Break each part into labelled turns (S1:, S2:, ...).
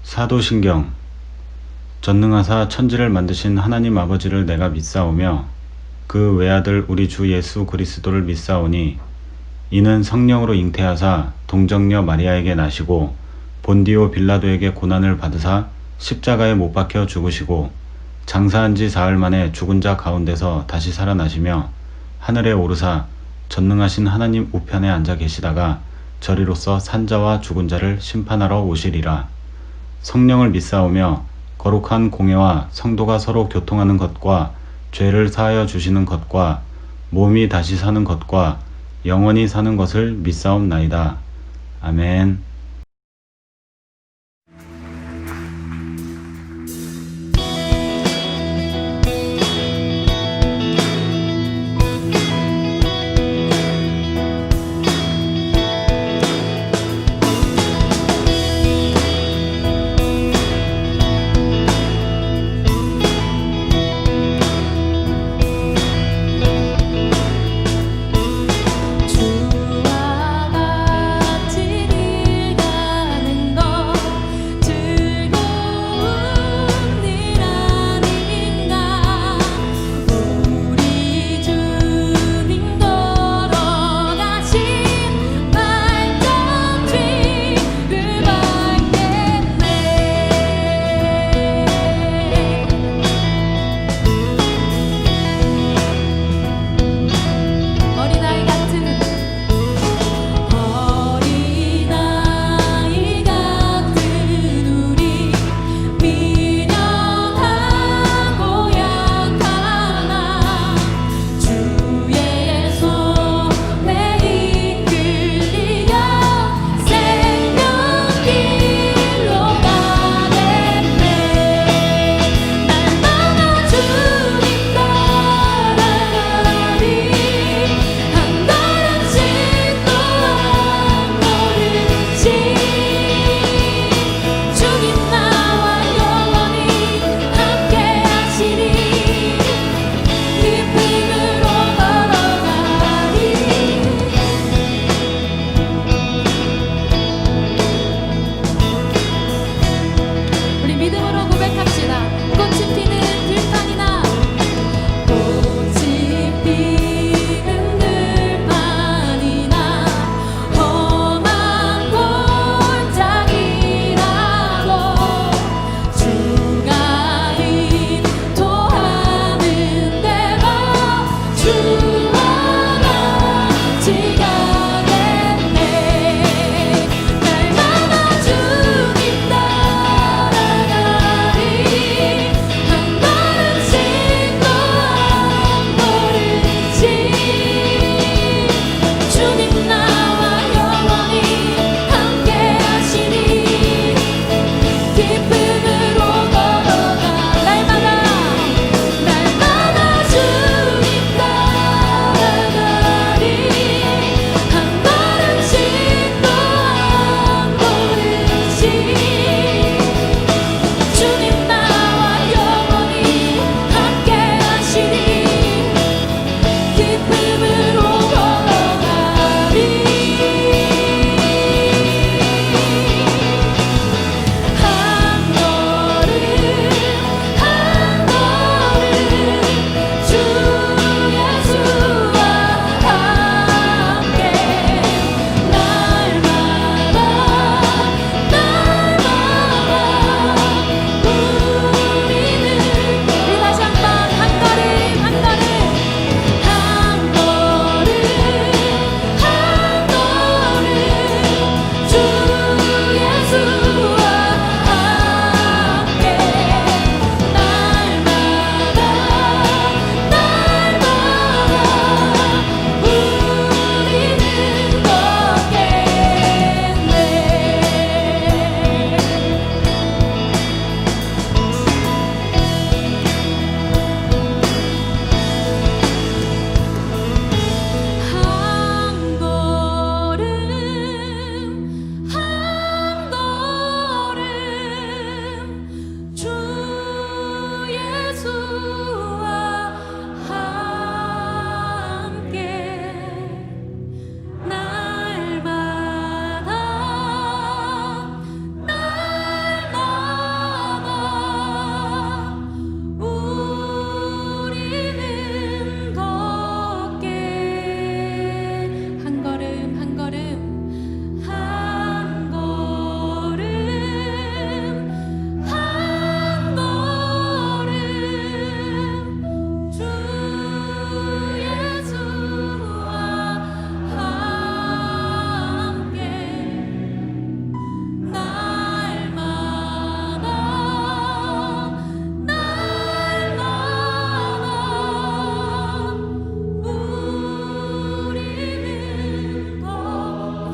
S1: 사도신경. 전능하사 천지를 만드신 하나님 아버지를 내가 믿사오며 그 외아들 우리 주 예수 그리스도를 믿사오니 이는 성령으로 잉태하사 동정녀 마리아에게 나시고 본디오 빌라도에게 고난을 받으사 십자가에 못 박혀 죽으시고 장사한 지 사흘 만에 죽은 자 가운데서 다시 살아나시며 하늘에 오르사 전능하신 하나님 우편에 앉아 계시다가 저리로서 산자와 죽은 자를 심판하러 오시리라. 성령을 믿사오며 거룩한 공예와 성도가 서로 교통하는 것과 죄를 사하여 주시는 것과 몸이 다시 사는 것과 영원히 사는 것을 믿사옵나이다. 아멘.
S2: 주와 같은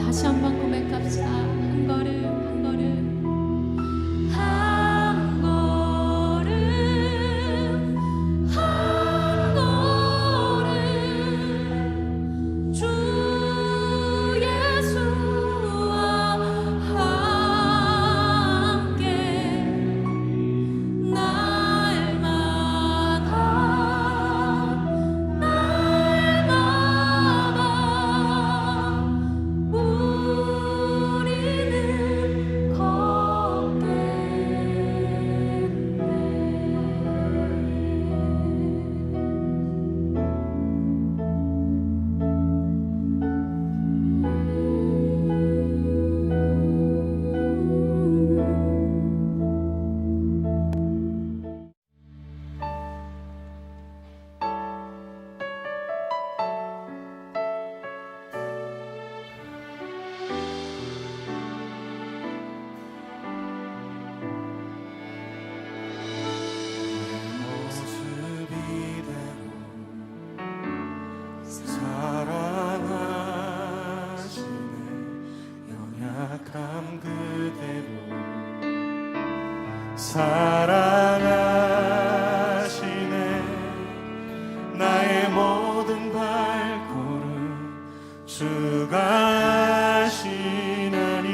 S2: 다시 한번 고백합시다. 한 걸음 한 걸음 한 걸음 한 걸음 주 예수와 함께 날마다 우리는
S3: 모습 이대로 사랑하시네. 연약함 그대로 사랑하시네. 나의 모든 발걸음 주가 하시나니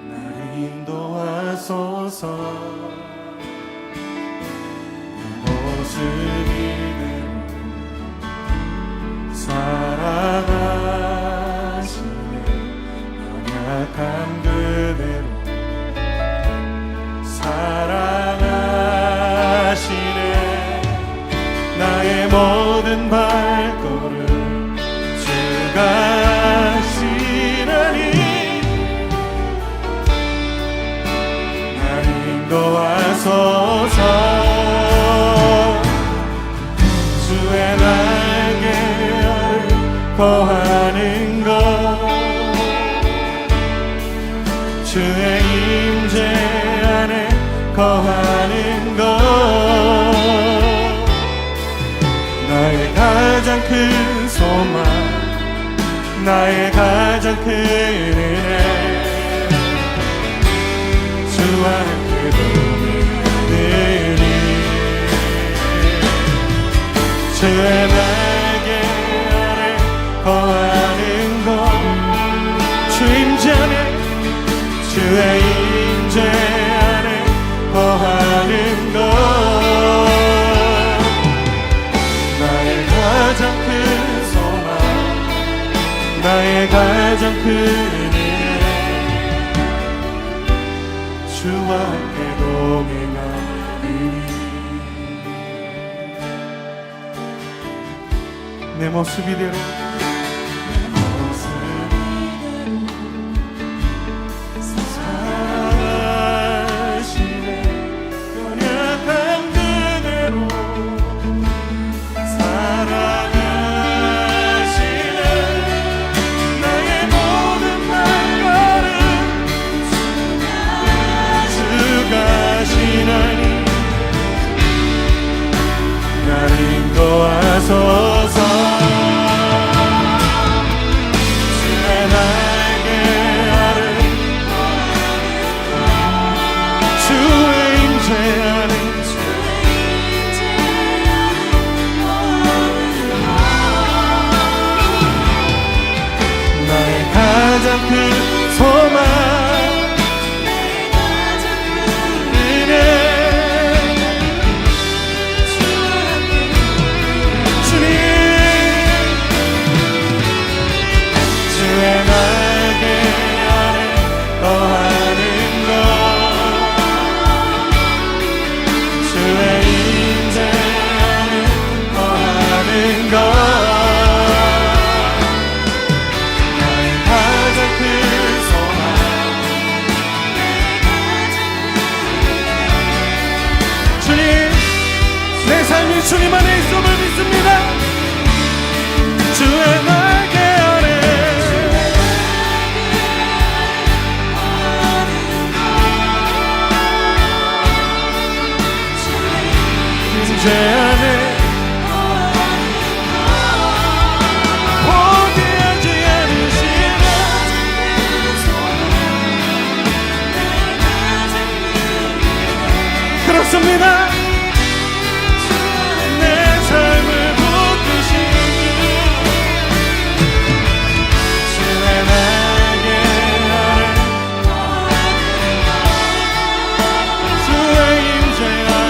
S3: 나를 인도하소서. 내 모습 이대로 사랑하시네. 연약함 그대로 사랑하시네. 나의 모든 발걸음 주가 하시나니 나를 인도하소서. 주의 날개를 거하는 것 주의 임재 안에 거하는 것 나의 가장 큰 소망 나의 가장 큰 은혜 주와 함께 동행하느니 주의 날개 아래 거하는 것 주 임재 안에 주의 임재 안에 거하는 것 나의 가장 큰 소망 나의 가장 큰 은혜 주와 함께 동행하리니. 내 모습 이대로 사랑하시네. 연약함 그대로 사랑하시네. 나의 모든 발걸음 주가 하시나니 나를 인도하소서. 주의 날개 아래 주의 임재 안에 나의 가장 큰 소망 은혜 주님 주의 날개 아래 거하는 것 주의 임재 안에 거하는 것 나의 가장 큰 소망 그렇습니다. 내 삶을 붙드시니 주의 날개 아래 주의 임재 아래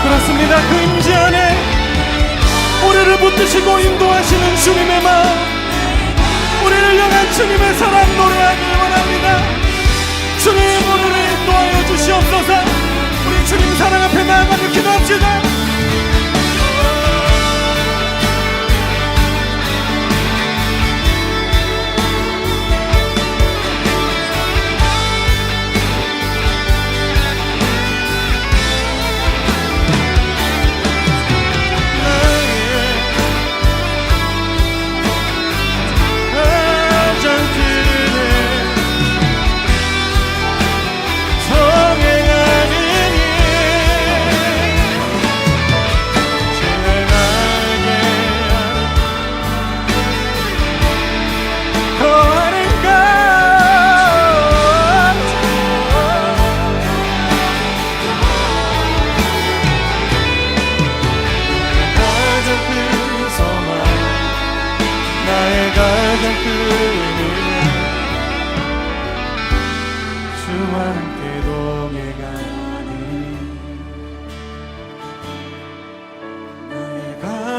S3: 그렇습니다. 그 임재 안에 우리를 붙드시고 인도하시는 주님의 마음, 우리를 향한 주님의 사랑 노래하길 원합니다. 주님 우리를 인도하여 주시옵소서. 우리 주님 사랑 앞에 나아가며 기도합시다.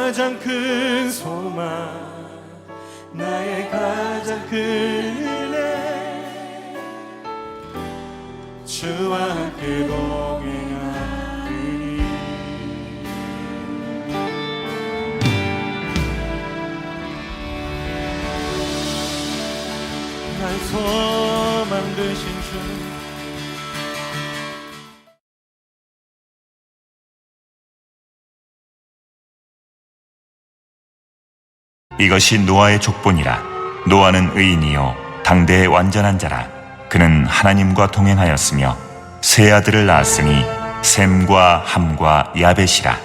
S3: 가장 큰 소망 나의 가장 큰 은혜 주와 함께 동행하리니 나의 소망 되신 주
S4: 이것이 노아의 족본이라. 노아는 의인이요 당대의 완전한 자라. 그는 하나님과 동행하였으며 세 아들을 낳았으니 셈과 함과 야벳이라.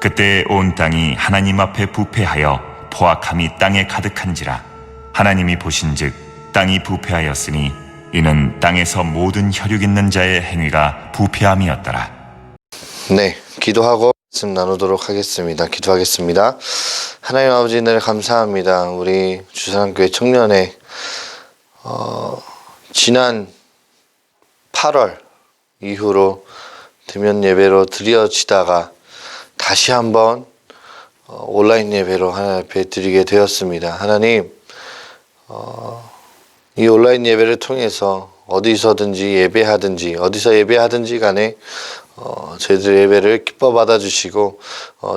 S4: 그때 온 땅이 하나님 앞에 부패하여 포악함이 땅에 가득한지라. 하나님이 보신즉 땅이 부패하였으니 이는 땅에서 모든 혈육 있는 자의 행위가 부패함이었더라.
S5: 네, 기도하고 말씀 나누도록 하겠습니다. 기도하겠습니다. 하나님 아버지 늘 감사합니다. 우리 주사랑교회 청년회 지난 8월 이후로 대면 예배로 드려지다가 다시 한번 온라인 예배로 하나님 앞에 드리게 되었습니다. 하나님 이 온라인 예배를 통해서 어디서든지 예배하든지 어디서 예배하든지 간에 저희들의 예배를 기뻐 받아주시고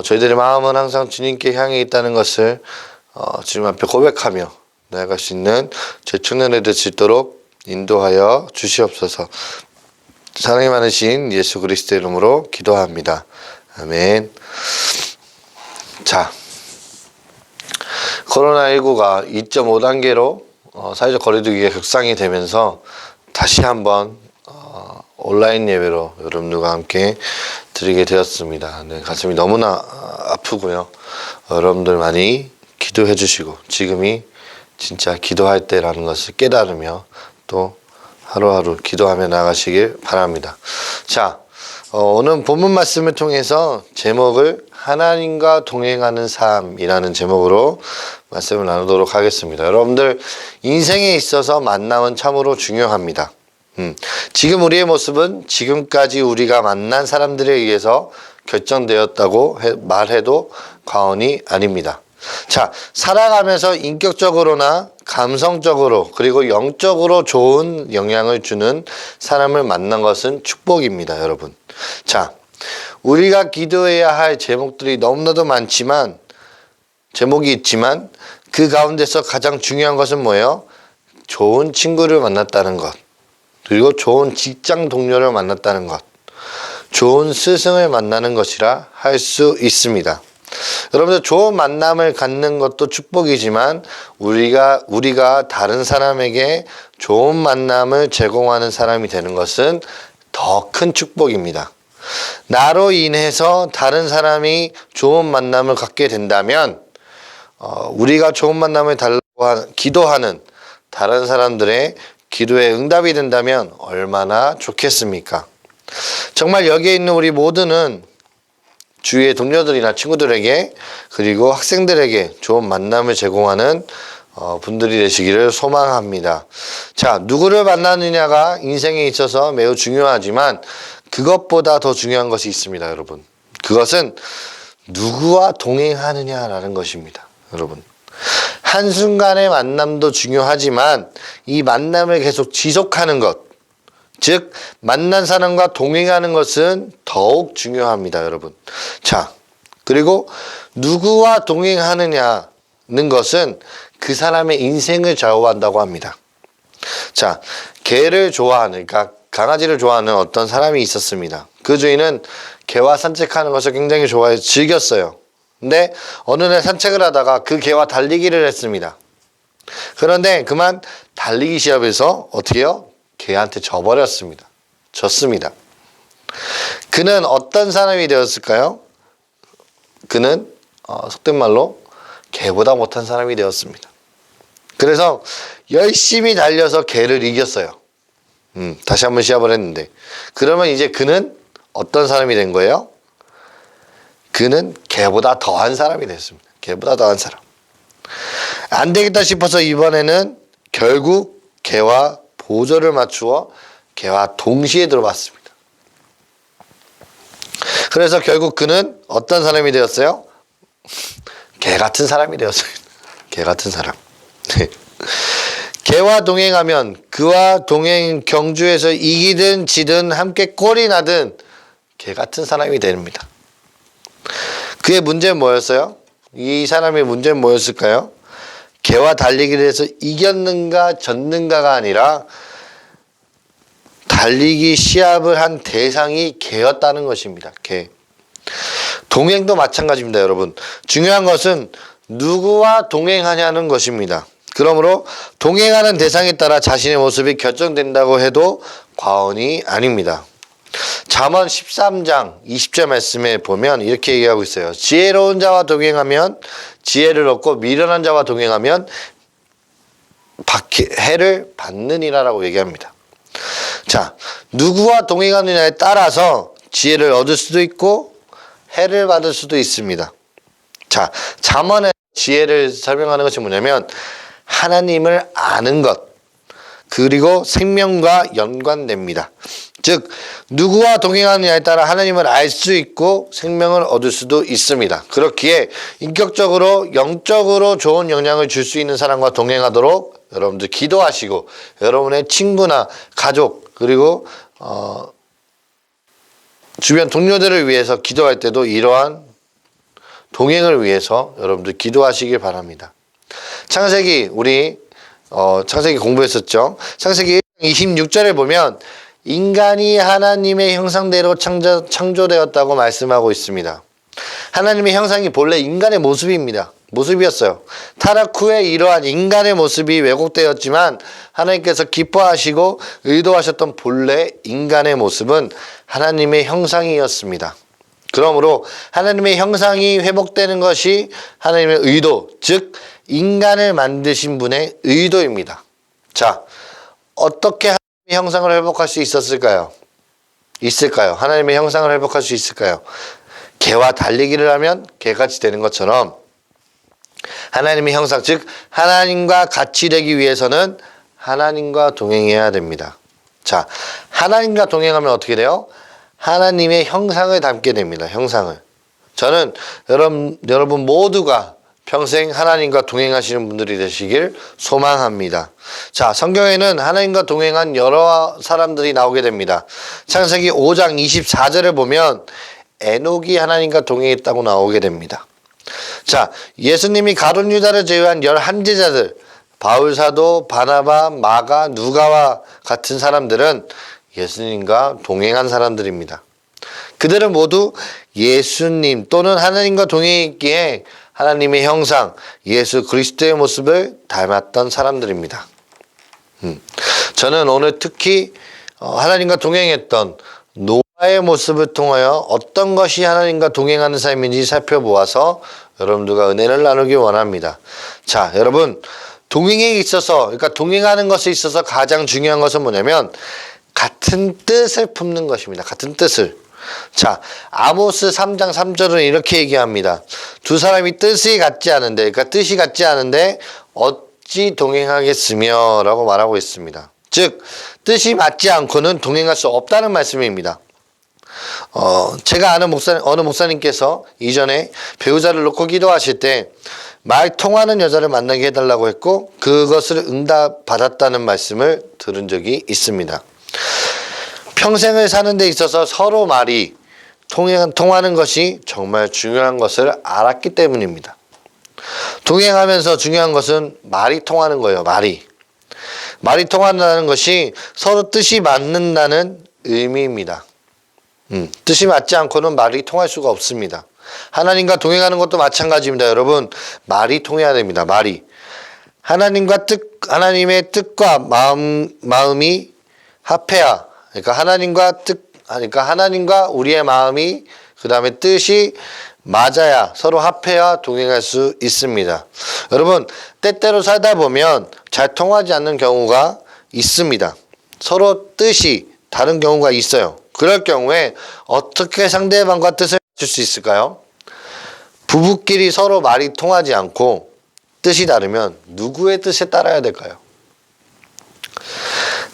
S5: 저희들의 마음은 항상 주님께 향해 있다는 것을 주님 앞에 고백하며 나아갈 수 있는 제 청년회 될 수 있도록 인도하여 주시옵소서. 사랑이 많으신 예수 그리스도의 이름으로 기도합니다. 아멘. 자, 코로나19가 2.5단계로 사회적 거리두기가 격상이 되면서 다시 한번 온라인 예배로 여러분들과 함께 드리게 되었습니다. 네, 가슴이 너무나 아프고요. 여러분들 많이 기도해 주시고 지금이 진짜 기도할 때라는 것을 깨달으며 또 하루하루 기도하며 나가시길 바랍니다. 자, 오늘 본문 말씀을 통해서 제목을 하나님과 동행하는 삶이라는 제목으로 말씀을 나누도록 하겠습니다. 여러분들 인생에 있어서 만남은 참으로 중요합니다. 지금 우리의 모습은 지금까지 우리가 만난 사람들에 의해서 결정되었다고 말해도 과언이 아닙니다. 자, 살아가면서 인격적으로나 감성적으로 그리고 영적으로 좋은 영향을 주는 사람을 만난 것은 축복입니다, 여러분. 자, 우리가 기도해야 할 제목들이 너무나도 많지만 제목이 있지만 그 가운데서 가장 중요한 것은 뭐예요? 좋은 친구를 만났다는 것, 그리고 좋은 직장 동료를 만났다는 것, 좋은 스승을 만나는 것이라 할 수 있습니다. 여러분들 좋은 만남을 갖는 것도 축복이지만 우리가 다른 사람에게 좋은 만남을 제공하는 사람이 되는 것은 더 큰 축복입니다. 나로 인해서 다른 사람이 좋은 만남을 갖게 된다면 우리가 좋은 만남을 달라고 기도하는 다른 사람들의 기도에 응답이 된다면 얼마나 좋겠습니까? 정말 여기에 있는 우리 모두는 주위의 동료들이나 친구들에게 그리고 학생들에게 좋은 만남을 제공하는 분들이 되시기를 소망합니다. 자, 누구를 만나느냐가 인생에 있어서 매우 중요하지만 그것보다 더 중요한 것이 있습니다, 여러분. 그것은 누구와 동행하느냐라는 것입니다, 여러분. 한순간의 만남도 중요하지만 이 만남을 계속 지속하는 것, 즉 만난 사람과 동행하는 것은 더욱 중요합니다, 여러분. 자, 그리고 누구와 동행하느냐는 것은 그 사람의 인생을 좌우한다고 합니다. 자, 개를 좋아하는, 그러니까 강아지를 좋아하는 어떤 사람이 있었습니다. 그 주인은 개와 산책하는 것을 굉장히 좋아해서 즐겼어요. 근데 어느 날 산책을 하다가 그 개와 달리기를 했습니다. 그런데 그만 달리기 시합에서 어떻게 해요? 개한테 졌습니다. 그는 어떤 사람이 되었을까요? 그는 속된 말로 개보다 못한 사람이 되었습니다. 그래서 열심히 달려서 개를 이겼어요. 다시 한번 시합을 했는데, 그러면 이제 그는 어떤 사람이 된 거예요? 그는 개보다 더한 사람이 됐습니다. 개보다 더한 사람. 안 되겠다 싶어서 이번에는 결국 개와 보조를 맞추어 개와 동시에 들어봤습니다. 그래서 결국 그는 어떤 사람이 되었어요? 개 같은 사람이 되었어요. 개 같은 사람. 네. 개와 동행하면 그와 동행 경주에서 이기든 지든 함께 꼴이 나든 개 같은 사람이 됩니다. 그의 문제는 뭐였어요? 이 사람의 문제는 뭐였을까요? 개와 달리기를 해서 이겼는가 졌는가가 아니라 달리기 시합을 한 대상이 개였다는 것입니다. 개. 동행도 마찬가지입니다, 여러분. 중요한 것은 누구와 동행하냐는 것입니다. 그러므로 동행하는 대상에 따라 자신의 모습이 결정된다고 해도 과언이 아닙니다. 잠언 13장 20절 말씀에 보면 이렇게 얘기하고 있어요. 지혜로운 자와 동행하면 지혜를 얻고 미련한 자와 동행하면 해를 받느니라라고 얘기합니다. 자, 누구와 동행하느냐에 따라서 지혜를 얻을 수도 있고 해를 받을 수도 있습니다. 자, 잠언의 지혜를 설명하는 것이 뭐냐면 하나님을 아는 것, 그리고 생명과 연관됩니다. 즉 누구와 동행하느냐에 따라 하나님을 알 수 있고 생명을 얻을 수도 있습니다. 그렇기에 인격적으로 영적으로 좋은 영향을 줄 수 있는 사람과 동행하도록 여러분들 기도하시고, 여러분의 친구나 가족 그리고 주변 동료들을 위해서 기도할 때도 이러한 동행을 위해서 여러분들 기도하시길 바랍니다. 창세기 우리 창세기 공부했었죠. 창세기 26절에 보면 인간이 하나님의 형상대로 창조되었다고 말씀하고 있습니다. 하나님의 형상이 본래 인간의 모습이었어요. 타락 후에 이러한 인간의 모습이 왜곡되었지만 하나님께서 기뻐하시고 의도하셨던 본래 인간의 모습은 하나님의 형상이었습니다. 그러므로 하나님의 형상이 회복되는 것이 하나님의 의도, 즉 인간을 만드신 분의 의도입니다. 자, 어떻게 하나님의 형상을 회복할 수 있을까요? 하나님의 형상을 회복할 수 있을까요? 개와 달리기를 하면 개같이 되는 것처럼 하나님의 형상, 즉 하나님과 같이 되기 위해서는 하나님과 동행해야 됩니다. 자, 하나님과 동행하면 어떻게 돼요? 하나님의 형상을 담게 됩니다. 형상을. 저는 여러분 모두가 평생 하나님과 동행하시는 분들이 되시길 소망합니다. 자, 성경에는 하나님과 동행한 여러 사람들이 나오게 됩니다. 창세기 5장 24절을 보면 에녹이 하나님과 동행했다고 나오게 됩니다. 자, 예수님이 가룟 유다를 제외한 11제자들, 바울 사도, 바나바, 마가, 누가와 같은 사람들은 예수님과 동행한 사람들입니다. 그들은 모두 예수님 또는 하나님과 동행했기에 하나님의 형상, 예수 그리스도의 모습을 닮았던 사람들입니다. 저는 오늘 특히 하나님과 동행했던 노아의 모습을 통하여 어떤 것이 하나님과 동행하는 삶인지 살펴보아서 여러분들과 은혜를 나누기 원합니다. 자, 여러분, 동행에 있어서, 그러니까 동행하는 것에 있어서 가장 중요한 것은 뭐냐면 같은 뜻을 품는 것입니다. 같은 뜻을. 자, 아모스 3장 3절은 이렇게 얘기합니다. 두 사람이 뜻이 같지 않은데, 그러니까 뜻이 같지 않은데 어찌 동행하겠으며 라고 말하고 있습니다. 즉, 뜻이 맞지 않고는 동행할 수 없다는 말씀입니다. 제가 아는 어느 목사님께서 이전에 배우자를 놓고 기도하실 때 말 통하는 여자를 만나게 해달라고 했고 그것을 응답받았다는 말씀을 들은 적이 있습니다. 평생을 사는 데 있어서 서로 말이 통하는 것이 정말 중요한 것을 알았기 때문입니다. 동행하면서 중요한 것은 말이 통하는 거예요. 말이 통한다는 것이 서로 뜻이 맞는다는 의미입니다. 뜻이 맞지 않고는 말이 통할 수가 없습니다. 하나님과 동행하는 것도 마찬가지입니다. 여러분, 말이 통해야 됩니다. 말이. 하나님의 뜻과 마음이 합해야, 그러니까 하나님과 우리의 마음이, 그 다음에 뜻이 맞아야, 서로 합해야 동행할 수 있습니다. 여러분, 때때로 살다 보면 잘 통하지 않는 경우가 있습니다. 서로 뜻이 다른 경우가 있어요. 그럴 경우에 어떻게 상대방과 뜻을 맞출 수 있을까요? 부부끼리 서로 말이 통하지 않고 뜻이 다르면 누구의 뜻에 따라야 될까요?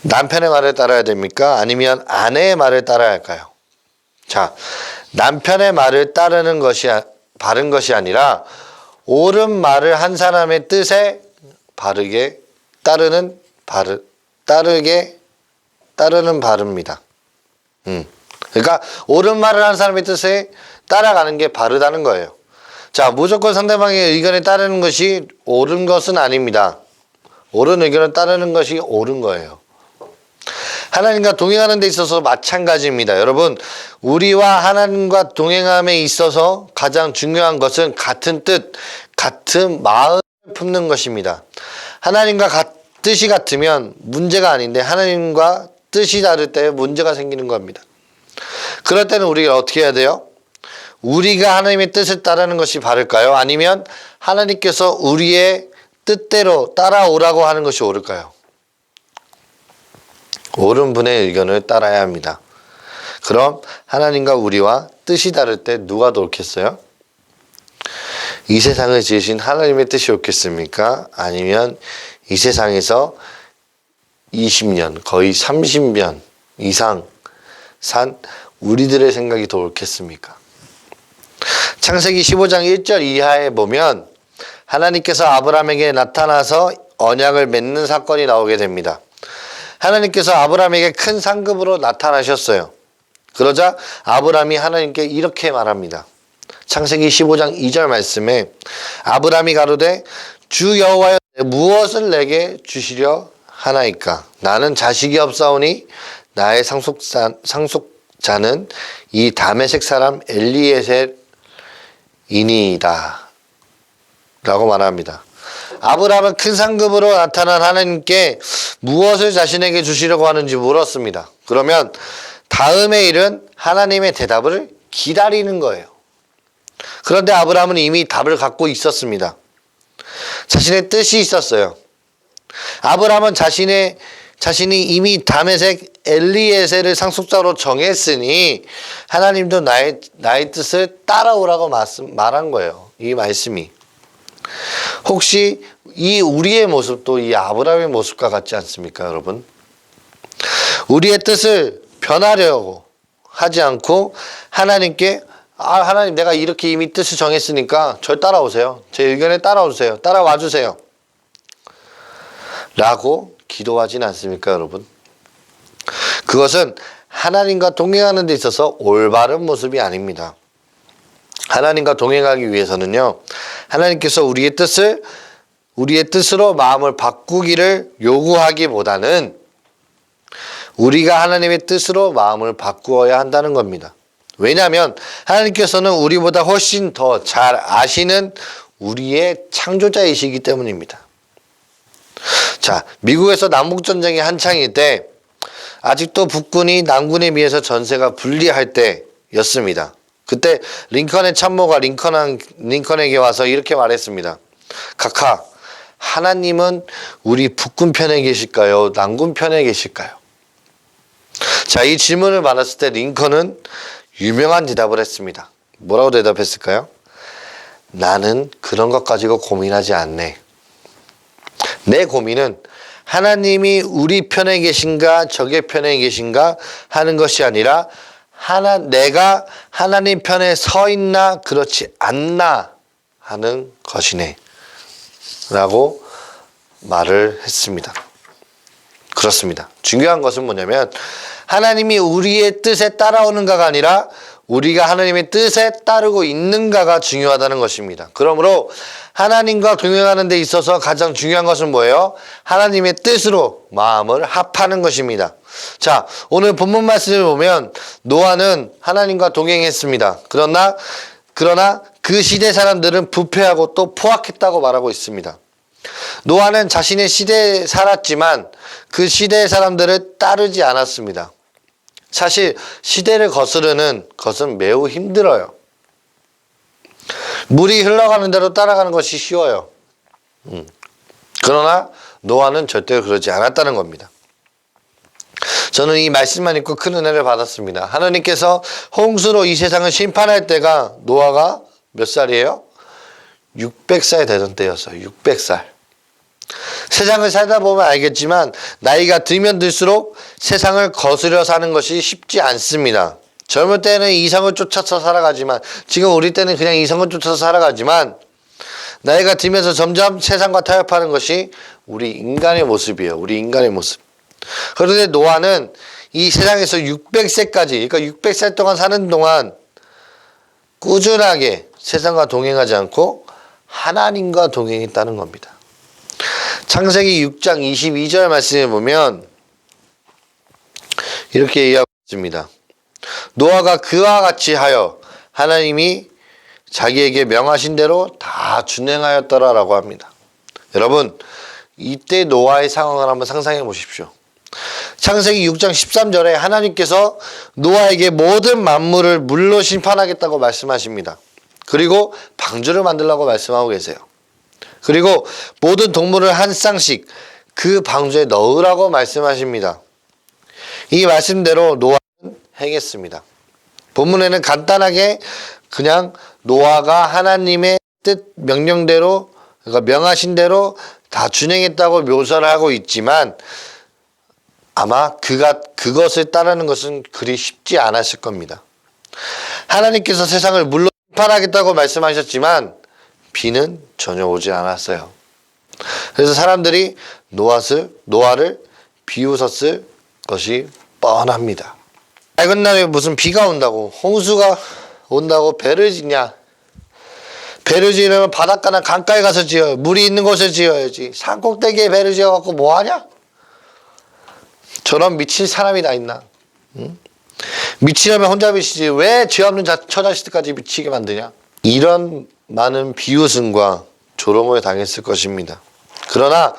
S5: 남편의 말을 따라야 됩니까? 아니면 아내의 말을 따라야 할까요? 자, 남편의 말을 따르는 것이 바른 것이 아니라 옳은 말을 한 사람의 뜻에 바르게 따르는 바릅니다. 그러니까 옳은 말을 한 사람의 뜻에 따라가는 게 바르다는 거예요. 자, 무조건 상대방의 의견에 따르는 것이 옳은 것은 아닙니다. 옳은 의견을 따르는 것이 옳은 거예요. 하나님과 동행하는 데 있어서 마찬가지입니다. 여러분, 우리와 하나님과 동행함에 있어서 가장 중요한 것은 같은 뜻, 같은 마음을 품는 것입니다. 하나님과 뜻이 같으면 문제가 아닌데 하나님과 뜻이 다를 때 문제가 생기는 겁니다. 그럴 때는 우리가 어떻게 해야 돼요? 우리가 하나님의 뜻을 따르는 것이 바를까요? 아니면 하나님께서 우리의 뜻대로 따라오라고 하는 것이 옳을까요? 옳은 분의 의견을 따라야 합니다. 그럼 하나님과 우리와 뜻이 다를 때 누가 더 옳겠어요? 이 세상을 지으신 하나님의 뜻이 옳겠습니까? 아니면 이 세상에서 20년, 거의 30년 이상 산 우리들의 생각이 더 옳겠습니까? 창세기 15장 1절 이하에 보면 하나님께서 아브라함에게 나타나서 언약을 맺는 사건이 나오게 됩니다. 하나님께서 아브라함에게 큰 상급으로 나타나셨어요. 그러자 아브라함이 하나님께 이렇게 말합니다. 창세기 15장 2절 말씀에 아브라함이 가로되 주 여호와여 무엇을 내게 주시려 하나이까? 나는 자식이 없사오니 나의 상속자는 이 다메섹 사람 엘리에셀이니이다 라고 말합니다. 아브라함은 큰 상급으로 나타난 하나님께 무엇을 자신에게 주시려고 하는지 물었습니다. 그러면 다음의 일은 하나님의 대답을 기다리는 거예요. 그런데 아브라함은 이미 답을 갖고 있었습니다. 자신의 뜻이 있었어요. 아브라함은 자신이 이미 다메섹 엘리에셀을 상속자로 정했으니 하나님도 나의 뜻을 따라오라고 말한 거예요. 이 말씀이. 혹시 이 우리의 모습도 이 아브라함의 모습과 같지 않습니까, 여러분? 우리의 뜻을 변하려고 하지 않고 하나님께 하나님 내가 이렇게 이미 뜻을 정했으니까 절 따라오세요. 제 의견에 따라오세요. 따라와 주세요. 라고 기도하진 않습니까, 여러분? 그것은 하나님과 동행하는 데 있어서 올바른 모습이 아닙니다. 하나님과 동행하기 위해서는요, 하나님께서 우리의 뜻으로 마음을 바꾸기를 요구하기보다는 우리가 하나님의 뜻으로 마음을 바꾸어야 한다는 겁니다. 왜냐하면 하나님께서는 우리보다 훨씬 더 잘 아시는 우리의 창조자이시기 때문입니다. 자, 미국에서 남북전쟁이 한창일 때 아직도 북군이 남군에 비해서 전세가 불리할 때였습니다. 그때 링컨의 참모가 링컨에게 와서 이렇게 말했습니다. 각하, 하나님은 우리 북군 편에 계실까요? 남군 편에 계실까요? 자, 이 질문을 받았을 때 링컨은 유명한 대답을 했습니다. 뭐라고 대답했을까요? 나는 그런 것 가지고 고민하지 않네. 내 고민은 하나님이 우리 편에 계신가 적의 편에 계신가 하는 것이 아니라 내가 하나님 편에 서 있나 그렇지 않나 하는 것이네 라고 말을 했습니다. 그렇습니다. 중요한 것은 뭐냐면 하나님이 우리의 뜻에 따라오는가가 아니라 우리가 하나님의 뜻에 따르고 있는가가 중요하다는 것입니다. 그러므로 하나님과 동행하는 데 있어서 가장 중요한 것은 뭐예요? 하나님의 뜻으로 마음을 합하는 것입니다. 자, 오늘 본문 말씀을 보면 노아는 하나님과 동행했습니다. 그러나 그 시대 사람들은 부패하고 또 포악했다고 말하고 있습니다. 노아는 자신의 시대에 살았지만 그 시대의 사람들을 따르지 않았습니다. 사실 시대를 거스르는 것은 매우 힘들어요. 물이 흘러가는 대로 따라가는 것이 쉬워요. 그러나 노아는 절대로 그러지 않았다는 겁니다. 저는 이 말씀만 읽고 큰 은혜를 받았습니다. 하나님께서 홍수로 이 세상을 심판할 때가 노아가 몇 살이에요? 600살 되던 때였어요. 600살. 세상을 살다 보면 알겠지만 나이가 들면 들수록 세상을 거스려 사는 것이 쉽지 않습니다. 젊을 때는 이성을 쫓아서 살아가지만 지금 우리 때는 그냥 이성을 쫓아서 살아가지만 나이가 들면서 점점 세상과 타협하는 것이 우리 인간의 모습이에요. 우리 인간의 모습. 그런데 노아는 이 세상에서 600세까지 그러니까 600살 동안 사는 동안 꾸준하게 세상과 동행하지 않고 하나님과 동행했다는 겁니다. 창세기 6장 22절 말씀에 보면 이렇게 얘기하고 있습니다. 노아가 그와 같이 하여 하나님이 자기에게 명하신 대로 다 준행하였더라라고 합니다. 여러분, 이때 노아의 상황을 한번 상상해 보십시오. 창세기 6장 13절에 하나님께서 노아에게 모든 만물을 물로 심판하겠다고 말씀하십니다. 그리고 방주를 만들라고 말씀하고 계세요. 그리고 모든 동물을 한 쌍씩 그 방주에 넣으라고 말씀하십니다. 이 말씀대로 노아는 행했습니다. 본문에는 간단하게 그냥 노아가 하나님의 뜻 명령대로 그러니까 명하신 대로 다 준행했다고 묘사를 하고 있지만 아마 그것을 따르는 것은 그리 쉽지 않았을 겁니다. 하나님께서 세상을 물로 심판하겠다고 말씀하셨지만 비는 전혀 오지 않았어요. 그래서 사람들이 노아를 비웃었을 것이 뻔합니다. 맑은 날에 무슨 비가 온다고 홍수가 온다고 배를 짓냐. 배를 지으려면 바닷가나 강가에 가서 지어요. 물이 있는 곳에 지어야지. 산 꼭대기에 배를 지어갖고 뭐하냐? 저런 미친 사람이 다 있나? 응? 미치려면 혼자 미치지 왜 죄 없는 처자식들까지 미치게 만드냐? 이런 많은 비웃음과 조롱을 당했을 것입니다. 그러나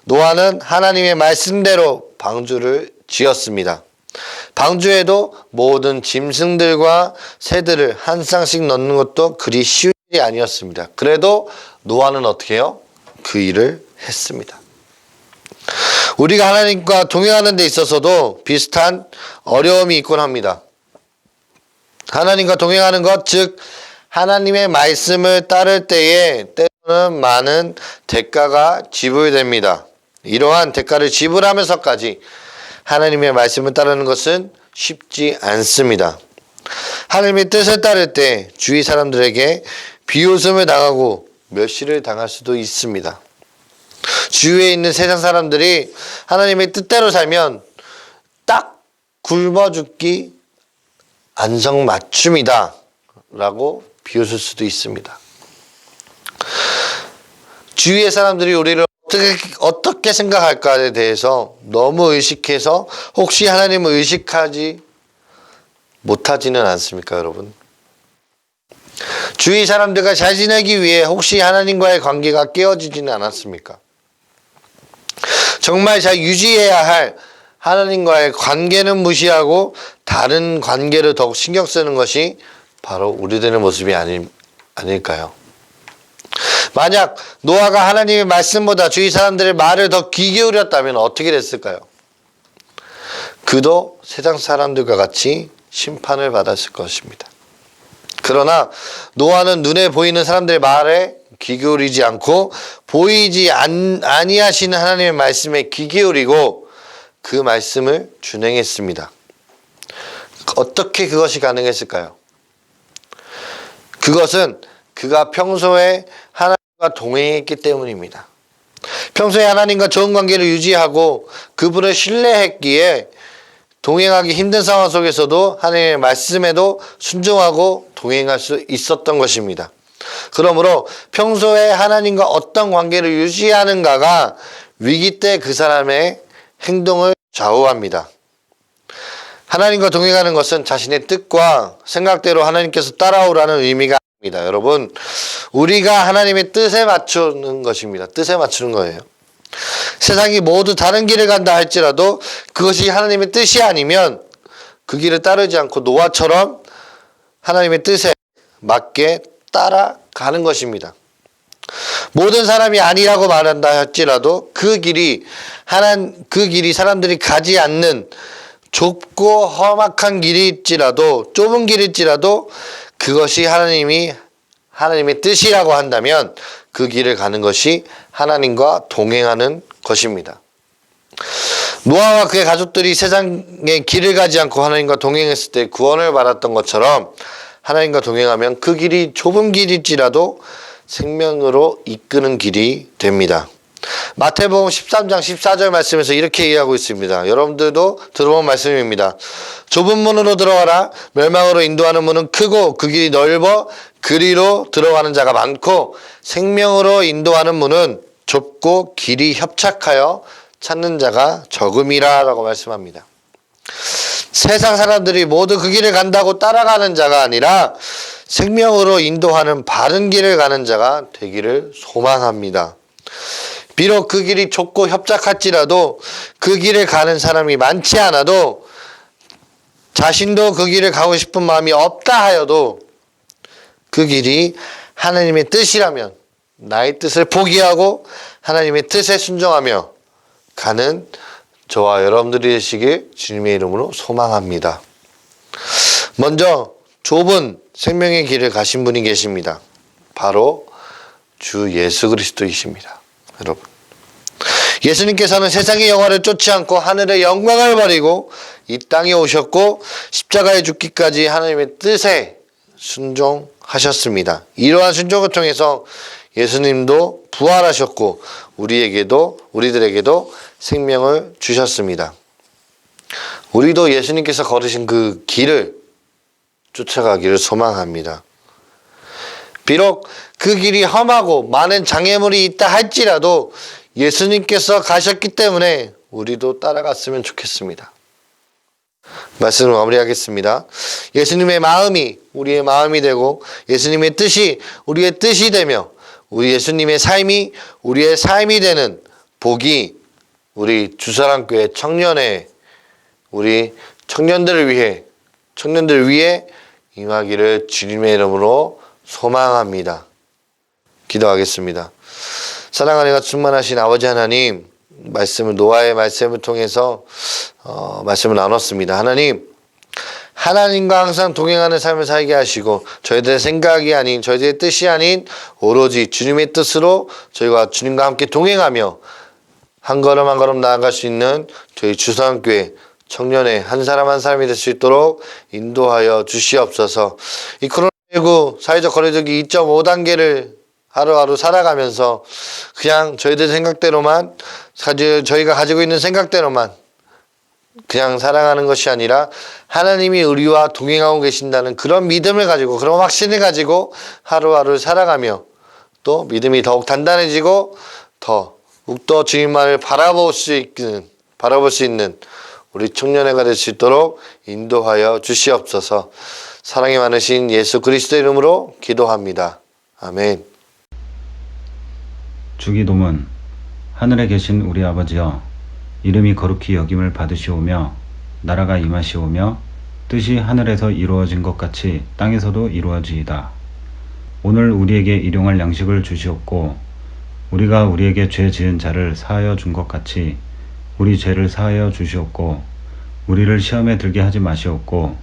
S5: 노아는 하나님의 말씀대로 방주를 지었습니다. 방주에도 모든 짐승들과 새들을 한 쌍씩 넣는 것도 그리 쉬운 일이 아니었습니다. 그래도 노아는 어떻게 해요? 그 일을 했습니다. 우리가 하나님과 동행하는 데 있어서도 비슷한 어려움이 있곤 합니다. 하나님과 동행하는 것, 즉 하나님의 말씀을 따를 때에 때로는 많은 대가가 지불됩니다. 이러한 대가를 지불하면서까지 하나님의 말씀을 따르는 것은 쉽지 않습니다. 하나님의 뜻을 따를 때 주위 사람들에게 비웃음을 당하고 멸시를 당할 수도 있습니다. 주위에 있는 세상 사람들이 하나님의 뜻대로 살면 딱 굶어 죽기 안성맞춤이다 라고 비웃을 수도 있습니다. 주위의 사람들이 우리를 어떻게 생각할까에 대해서 너무 의식해서 혹시 하나님을 의식하지 못하지는 않습니까, 여러분? 주위 사람들과 잘 지내기 위해 혹시 하나님과의 관계가 깨어지지는 않았습니까? 정말 잘 유지해야 할 하나님과의 관계는 무시하고 다른 관계를 더욱 신경 쓰는 것이 바로 우리들의 모습이 아닐까요? 만약 노아가 하나님의 말씀보다 주위 사람들의 말을 더 귀 기울였다면 어떻게 됐을까요? 그도 세상 사람들과 같이 심판을 받았을 것입니다. 그러나 노아는 눈에 보이는 사람들의 말에 귀 기울이지 않고 보이지 아니하시는 하나님의 말씀에 귀 기울이고 그 말씀을 준행했습니다. 어떻게 그것이 가능했을까요? 그것은 그가 평소에 하나님과 동행했기 때문입니다. 평소에 하나님과 좋은 관계를 유지하고 그분을 신뢰했기에 동행하기 힘든 상황 속에서도 하나님의 말씀에도 순종하고 동행할 수 있었던 것입니다. 그러므로 평소에 하나님과 어떤 관계를 유지하는가가 위기 때 그 사람의 행동을 좌우합니다. 하나님과 동행하는 것은 자신의 뜻과 생각대로 하나님께서 따라오라는 의미가 아닙니다. 여러분, 우리가 하나님의 뜻에 맞추는 것입니다. 뜻에 맞추는 거예요. 세상이 모두 다른 길을 간다 할지라도 그것이 하나님의 뜻이 아니면 그 길을 따르지 않고 노아처럼 하나님의 뜻에 맞게 따라가는 것입니다. 모든 사람이 아니라고 말한다 할지라도 그 길이 사람들이 가지 않는 좁고 험악한 길일지라도 좁은 길일지라도 그것이 하나님의 뜻이라고 한다면 그 길을 가는 것이 하나님과 동행하는 것입니다. 노아와 그의 가족들이 세상의 길을 가지 않고 하나님과 동행했을 때 구원을 받았던 것처럼 하나님과 동행하면 그 길이 좁은 길일지라도 생명으로 이끄는 길이 됩니다. 마태복음 13장 14절 말씀에서 이렇게 얘기하고 있습니다. 여러분들도 들어본 말씀입니다. 좁은 문으로 들어가라. 멸망으로 인도하는 문은 크고 그 길이 넓어 그리로 들어가는 자가 많고 생명으로 인도하는 문은 좁고 길이 협착하여 찾는 자가 적음이라 라고 말씀합니다. 세상 사람들이 모두 그 길을 간다고 따라가는 자가 아니라 생명으로 인도하는 바른 길을 가는 자가 되기를 소망합니다. 비록 그 길이 좁고 협착할지라도 그 길을 가는 사람이 많지 않아도 자신도 그 길을 가고 싶은 마음이 없다 하여도 그 길이 하나님의 뜻이라면 나의 뜻을 포기하고 하나님의 뜻에 순종하며 가는 저와 여러분들이 되시길 주님의 이름으로 소망합니다. 먼저 좁은 생명의 길을 가신 분이 계십니다. 바로 주 예수 그리스도이십니다. 여러분, 예수님께서는 세상의 영화를 쫓지 않고 하늘의 영광을 버리고 이 땅에 오셨고 십자가에 죽기까지 하나님의 뜻에 순종하셨습니다. 이러한 순종을 통해서 예수님도 부활하셨고 우리들에게도 생명을 주셨습니다. 우리도 예수님께서 걸으신 그 길을 쫓아가기를 소망합니다. 비록 그 길이 험하고 많은 장애물이 있다 할지라도 예수님께서 가셨기 때문에 우리도 따라갔으면 좋겠습니다. 말씀을 마무리하겠습니다. 예수님의 마음이 우리의 마음이 되고 예수님의 뜻이 우리의 뜻이 되며 우리 예수님의 삶이 우리의 삶이 되는 복이 우리 주사랑교회 청년회 우리 청년들 위해 임하기를 주님의 이름으로 소망합니다. 기도하겠습니다. 사랑하는 이가 충만하신 아버지 하나님, 노아의 말씀을 통해서 말씀을 나눴습니다. 하나님과 항상 동행하는 삶을 살게 하시고 저희들의 생각이 아닌 저희들의 뜻이 아닌 오로지 주님의 뜻으로 저희가 주님과 함께 동행하며 한 걸음 한 걸음 나아갈 수 있는 저희 주사랑교회 청년의 한 사람 한 사람이 될 수 있도록 인도하여 주시옵소서. 이 코로나19 사회적 거리두기 2.5단계를 하루하루 살아가면서 그냥 저희들 생각대로만 저희가 가지고 있는 생각대로만 그냥 살아가는 것이 아니라 하나님이 우리와 동행하고 계신다는 그런 믿음을 가지고 그런 확신을 가지고 하루하루 살아가며 또 믿음이 더욱 단단해지고 더욱더 주님만을 바라볼 수 있는 우리 청년회가 될 수 있도록 인도하여 주시옵소서. 사랑이 많으신 예수 그리스도 이름으로 기도합니다. 아멘.
S1: 주기도문. 하늘에 계신 우리 아버지여, 이름이 거룩히 여김을 받으시오며 나라가 임하시오며 뜻이 하늘에서 이루어진 것 같이 땅에서도 이루어지이다. 오늘 우리에게 일용할 양식을 주시옵고 우리가 우리에게 죄 지은 자를 사하여 준 것 같이 우리 죄를 사하여 주시옵고 우리를 시험에 들게 하지 마시옵고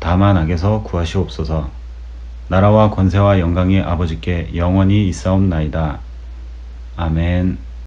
S1: 다만 악에서 구하시옵소서. 나라와 권세와 영광이 아버지께 영원히 있사옵나이다. 아멘.